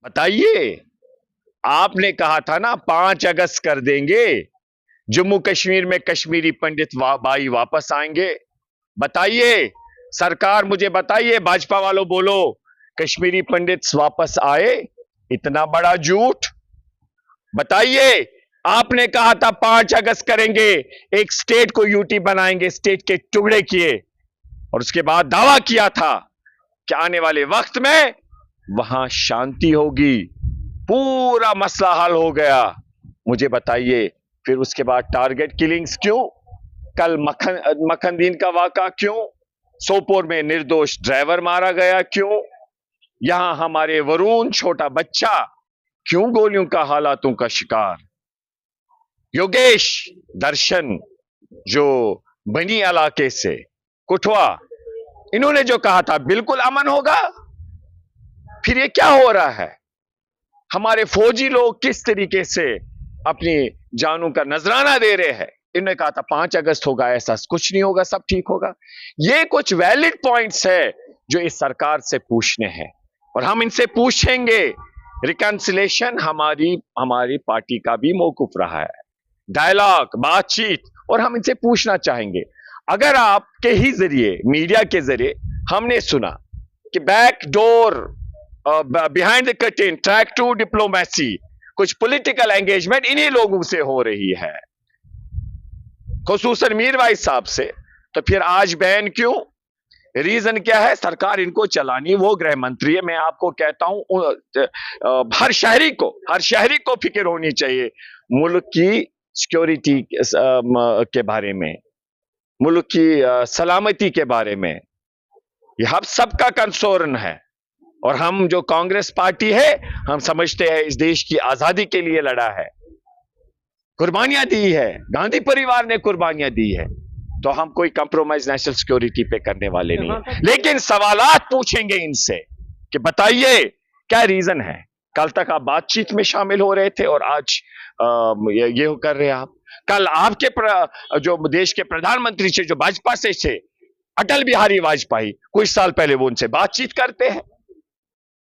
बताइए। आपने कहा था ना 5 अगस्त कर देंगे, जम्मू कश्मीर में कश्मीरी पंडित भाई वापस आएंगे। बताइए, सरकार मुझे बताइए, भाजपा वालों बोलो, कश्मीरी पंडित वापस आए? इतना बड़ा झूठ। बताइए, आपने कहा था 5 अगस्त करेंगे, एक स्टेट को यूटी बनाएंगे, स्टेट के टुकड़े किए, और उसके बाद दावा किया था कि आने वाले वक्त में वहां शांति होगी, पूरा मसला हल हो गया। मुझे बताइए, फिर उसके बाद टारगेट किलिंग्स क्यों? कल मखनदीन का वाक़ा क्यों? सोपोर में निर्दोष ड्राइवर मारा गया क्यों? यहां हमारे वरुण छोटा बच्चा क्यों गोलियों का हालातों का शिकार? योगेश, दर्शन, जो बनी इलाके से कुठवा, इन्होंने जो कहा था बिल्कुल अमन होगा, फिर ये क्या हो रहा है? हमारे फौजी लोग किस तरीके से अपनी जानों का नजराना दे रहे हैं। इन्होंने कहा था 5 अगस्त होगा, ऐसा कुछ नहीं होगा, सब ठीक होगा। ये कुछ वैलिड पॉइंट्स है जो इस सरकार से पूछने हैं, और हम इनसे पूछेंगे। रिकंसिलेशन हमारी पार्टी का भी मौकूफ रहा है, डायलॉग, बातचीत, और हम इनसे पूछना चाहेंगे। अगर आपके ही जरिए, मीडिया के जरिए हमने सुना कि back door, behind the curtain, track two diplomacy, कुछ पॉलिटिकल एंगेजमेंट इन्हीं लोगों से हो रही है, खुसूसन मीरवाइज साहब से, तो फिर आज बैन क्यों? रीजन क्या है? सरकार इनको चलानी वो गृह मंत्री है। मैं आपको कहता हूं, हर शहरी को फिक्र होनी चाहिए मुल्क की सिक्योरिटी के बारे में, मुल्क की सलामती के बारे में। यह हम सबका कंसर्न है, और हम जो कांग्रेस पार्टी है, हम समझते हैं इस देश की आजादी के लिए लड़ा है, कुर्बानियां दी है, गांधी परिवार ने कुर्बानियां दी है, तो हम कोई कंप्रोमाइज नेशनल सिक्योरिटी पे करने वाले नहीं है। लेकिन सवालात पूछेंगे इनसे कि बताइए क्या रीजन है? कल तक आप बातचीत में शामिल हो रहे थे, और आज ये कर रहे हैं आप। कल आपके जो देश के प्रधानमंत्री थे, जो भाजपा से थे, अटल बिहारी वाजपेयी, कुछ साल पहले वो उनसे बातचीत करते हैं।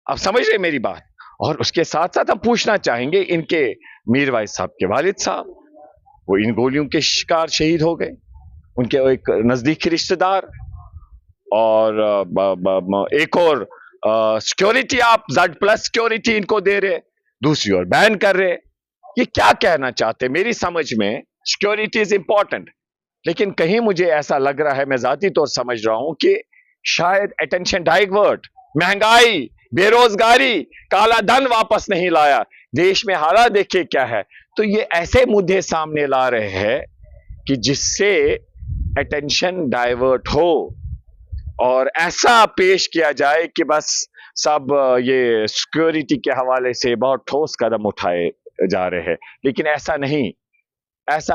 आप समझ रहे मेरी बात? और उसके साथ साथ हम पूछना चाहेंगे, इनके मीरवाइज साहब के वालिद साहब, वो इन गोलियों के शिकार शहीद हो गए, उनके एक नजदीकी रिश्तेदार, और एक और सिक्योरिटी आप Z+ सिक्योरिटी इनको दे रहे, दूसरी ओर बैन कर रहे। ये क्या कहना चाहते? मेरी समझ में सिक्योरिटी इज इंपॉर्टेंट, लेकिन कहीं मुझे ऐसा लग रहा है, मैं जाती तौर समझ रहा हूं कि शायद अटेंशन डाइवर्ट, महंगाई, बेरोजगारी, काला धन वापस नहीं लाया, देश में हालात देखिए क्या है। तो ये ऐसे मुद्दे सामने ला रहे हैं कि जिससे अटेंशन डाइवर्ट हो, और ऐसा पेश किया जाए कि बस सब ये सिक्योरिटी के हवाले से बहुत ठोस कदम उठाए जा रहे हैं। लेकिन ऐसा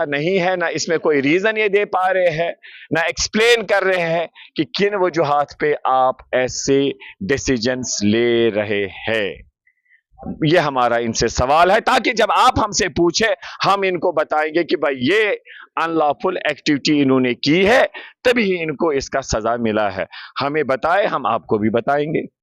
नहीं है, ना इसमें कोई रीजन ये दे पा रहे हैं, ना एक्सप्लेन कर रहे हैं कि किन वजूहात पे आप ऐसे डिसीजंस ले रहे हैं। ये हमारा इनसे सवाल है, ताकि जब आप हमसे पूछे, हम इनको बताएंगे कि भाई ये अनलॉफुल एक्टिविटी इन्होंने की है, तभी इनको इसका सजा मिला है। हमें बताए, हम आपको भी बताएंगे।